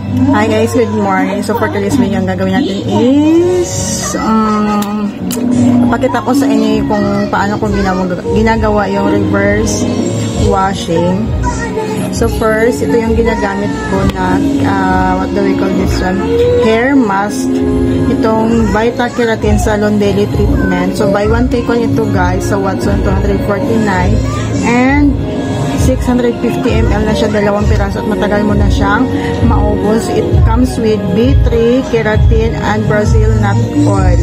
Hi guys, good morning. So for today's video, ang gagawin natin is pakita ko sa inyo kung paano ko ginagawa yung reverse washing. So first, ito yung ginagamit ko na what do we call this one? Hair mask. Itong Vita Keratin Salon Daily Treatment. So buy one take one ito guys sa Watson 249 and 650 ml na siya, 2 piraso at matagal mo na siyang maubos. It comes with B3, keratin, and Brazil nut oil.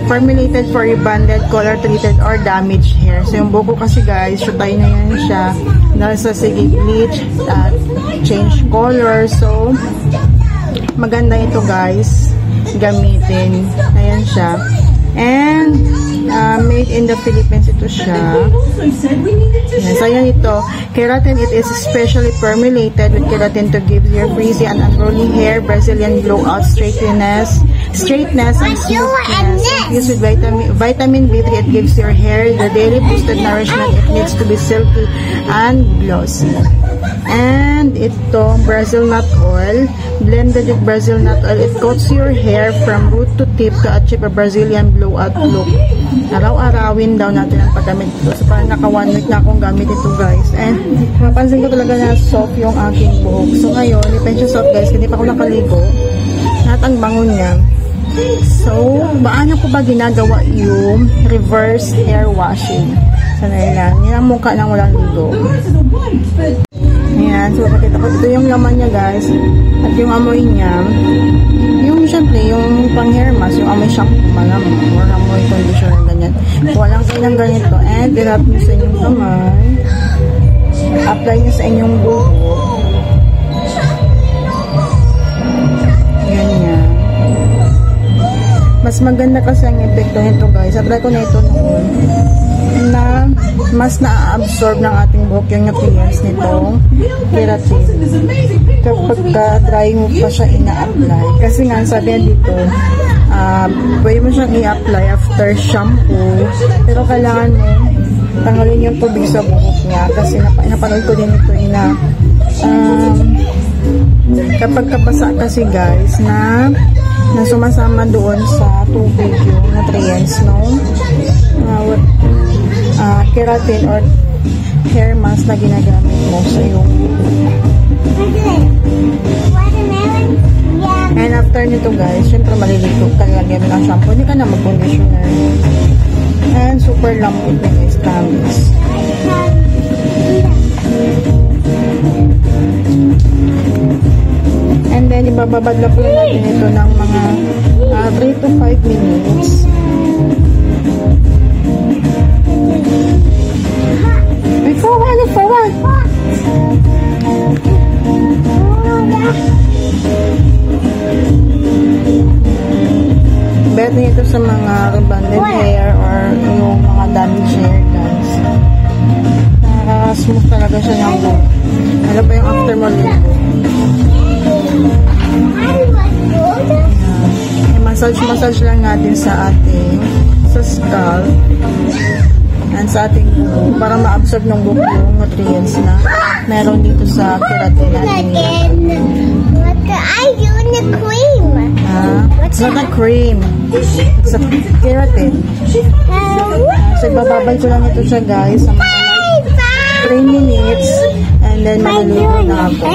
Formulated for rebonded, color treated, or damaged hair. So yung buko kasi guys, shutay na yan siya. Dahil sa sige bleach at change color. So maganda ito guys, gamitin. Ayan siya. And made in the Philippines ito siya. Yes, ayan ito. Keratin, it is specially formulated with keratin to give your frizzy and unruly hair Brazilian blowout, straightness, and smoothness. Used with vitamin B3, it gives your hair the daily boosted nourishment it needs to be silky and glossy. And ito, Brazil nut oil, blended with Brazil nut oil, it coats your hair from root to tip to achieve a Brazilian blowout look. Araw-arawin daw natin ang paggamit ito. So parang naka 1 week na akong gamit ito guys. And mapansin ko talaga na soft yung aking buhok. So ngayon, depende siya soft guys, hindi pa ako nakaligo. At ang bangon niya. So, paano ko ba ginagawa yung reverse hair washing? Sanay lang. Yan ang mukha nang walang ligo. Ayan. So, pakita ko. Ito yung laman niya guys. At yung amoy niya. Yung, syempre, yung pang hair mask. Yung amoy shampoo. Malamang. Or amoy conditioner. Ganyan. Walang kailang ganito. And, dirap nyo sa inyong kamay. Apply nyo sa inyong buhok. Ganyan. Mas maganda kasi ang epekto nito guys. Apply ko na ito noon na mas na-absorb ng ating buhok yung nutrients nitong keratin kapag dry mo pa siya ina-apply. Kasi nga sabi dito pwede mo siyang i-apply after shampoo, pero kailangan mo tanggalin yung tubig sa buhok niya kasi napanood ko din ito kapag kabasa kasi guys na sumasama doon sa tubig yung nutrients keratin or hair mask na ginagamit mo sa iyong and after nito guys, syempre maliligo ka lagyan mo ng shampoo, hindi ka na mag-conditioner and super lambot na guys, promise. And then ibababadla po natin ito ng mga 3 to 5 minutes. Forward. Bet na ito sa mga rebonded hair or yung mga damaged hair guys. Nakaka-smooth talaga siya ng buhok. Ano pa yung after mo ligo? Massage lang natin sa ating scalp and sa ating buhok para ma-absorb ng buhok yung nutrients na meron dito sa keratin natin. What I do in the cream? It's not a cream. It's a keratin. So ibababad ko lang ito siya guys sa mga 3 minutes and then maliligo na ako.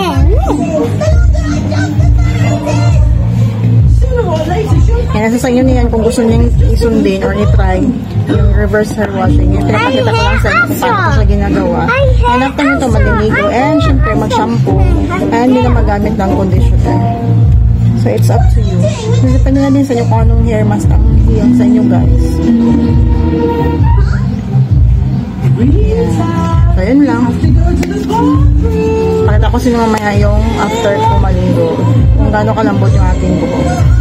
Kaya nasa sa inyo niyan kung gusto niyang isundin or i-try yung reverse hair washing. Yung pinapakita ko lang sa inyo kung paano ko siya ginagawa. And after nito maliligo and syempre mag-shampoo and hindi na magamit ng conditioner. So it's up to you. Depende na din sa inyo kung anong hair mask ang hiyang sa inyo guys. Yeah. So yun lang. Pakita ko sino mamaya yung after ko maligo. Kung gaano kalambot yung ating buhok.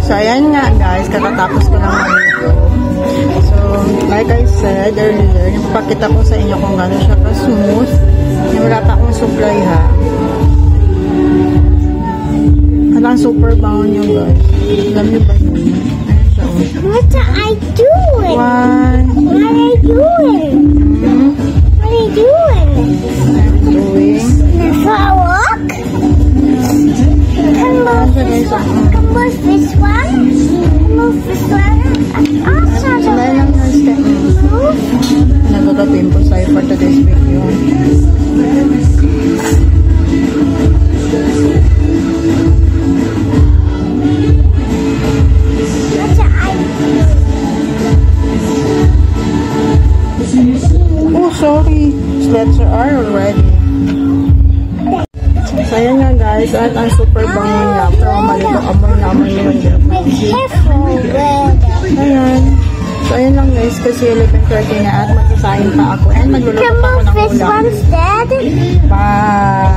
So, ayan nga guys, katatapos ko lang maligo. So, like I said earlier, napakita ko sa inyo kung gano'n siya ka-smooth. Wala pa akong supply ha. At ang super bangon nyo guys. Alam nyo ba yun? What are I doing? What are you doing? What are you doing? I'm doing? For a walk? guys. Move this one. Move this one. Dahil lang yung step. Nagkakapin po sa'yo for today's video. Oh, sorry. Letter R already. So, ayan nga guys. At ang super bango niya. Pero malito amoy na amoy niya. Ayan. So, ayan lang guys. Kasi 11:30 na at magsasayin pa ako. And magluluto pa ako ng ulam. Bye!